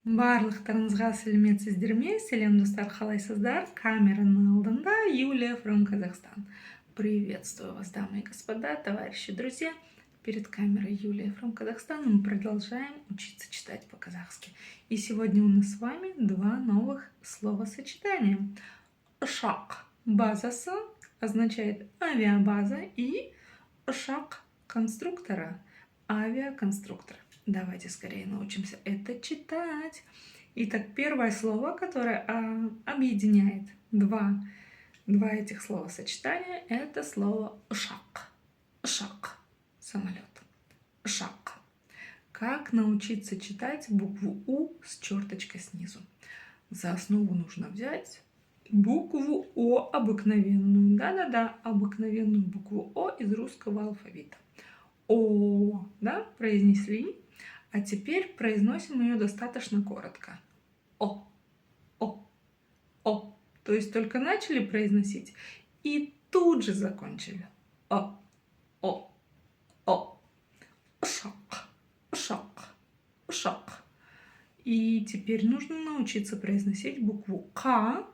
Барлықтарыңызға сәлемет сіздерме? Сәлем достар, қалайсыздар? Камераның алдында Юлия from Казахстан. Приветствую вас, дамы и господа, товарищи, друзья. Перед камерой Юлия from Казахстан. Мы продолжаем учиться читать по-казахски. И сегодня у нас с вами два новых словосочетания. Ұшақ базасы означает авиабаза, и ұшақ конструктора, авиаконструктор. Давайте скорее научимся это читать. Итак, первое слово, которое объединяет два этих словосочетания, это слово «ұшақ». «Ұшақ» – самолет. «Ұшақ». Как научиться читать букву «У» с черточкой снизу? За основу нужно взять букву «О» обыкновенную. Да-да-да, обыкновенную букву «О» из русского алфавита. «О», да, произнесли. А теперь произносим ее достаточно коротко. О, о, о. То есть только начали произносить и тут же закончили. О, о, о. Шаг, шаг, шаг. И теперь нужно научиться произносить букву К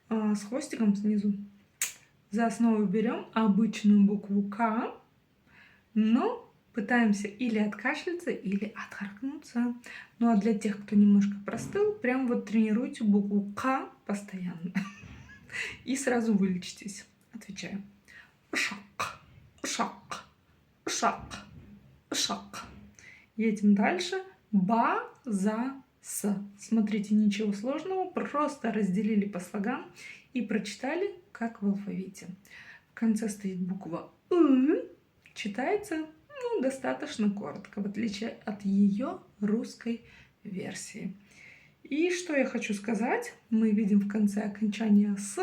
с хвостиком снизу. За основу берем обычную букву К, но пытаемся или откашляться, или отхаркнуться. Ну а для тех, кто немножко простыл, прям вот тренируйте букву К постоянно. И сразу вылечитесь. Отвечаю. Шаг, шаг, шаг, шаг. Едем дальше. База. Смотрите, ничего сложного, просто разделили по слогам и прочитали, как в алфавите. В конце стоит буква «ы», читается достаточно коротко, в отличие от ее русской версии. И что я хочу сказать, мы видим в конце окончание «с»,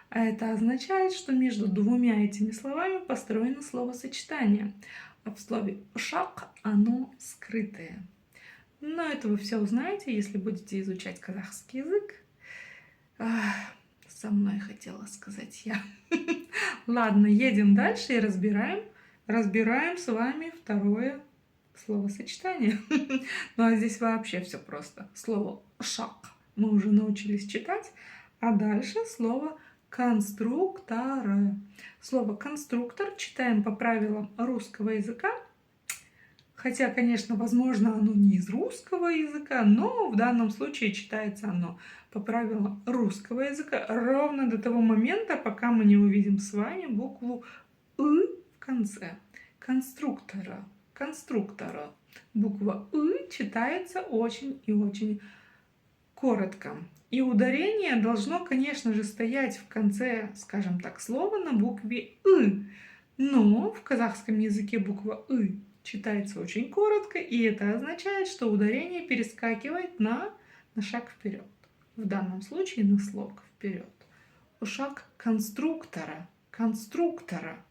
а это означает, что между двумя этими словами построено словосочетание. А в слове «ұшақ» оно скрытое. Но это вы все узнаете, если будете изучать казахский язык. Со мной хотела сказать я. Ладно, едем дальше и разбираем с вами второе словосочетание. Ну а здесь вообще все просто. Слово «шаг» мы уже научились читать, а дальше слово «конструктор». Слово «конструктор» читаем по правилам русского языка. Хотя, конечно, возможно, оно не из русского языка, но в данном случае читается оно по правилам русского языка ровно до того момента, пока мы не увидим с вами букву «ы» в конце. Конструктора. Конструктора. Буква «ы» читается очень и очень коротко. И ударение должно, конечно же, стоять в конце, скажем так, слова на букве «ы». Но в казахском языке буква «ы» читается очень коротко, и это означает, что ударение перескакивает на шаг вперед. В данном случае на слог вперед. Шаг конструктора. Конструктора.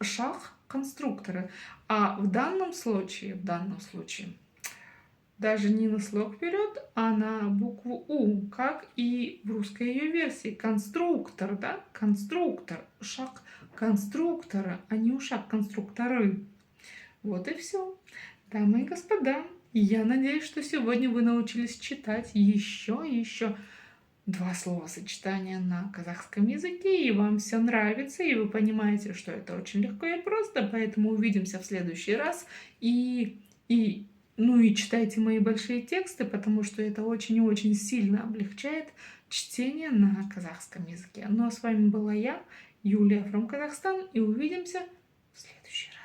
Шаг конструктора. А в данном случае, даже не на слог вперед, а на букву У, как и в русской ее версии. Конструктор, да? Конструктор. Шаг конструктора, а не шаг конструкторы. Вот и все. Дамы и господа, я надеюсь, что сегодня вы научились читать еще два словосочетания на казахском языке, и вам все нравится, и вы понимаете, что это очень легко и просто, поэтому увидимся в следующий раз. И читайте мои большие тексты, потому что это очень и очень сильно облегчает чтение на казахском языке. Ну а с вами была я, Юлия from Казахстан, и увидимся в следующий раз.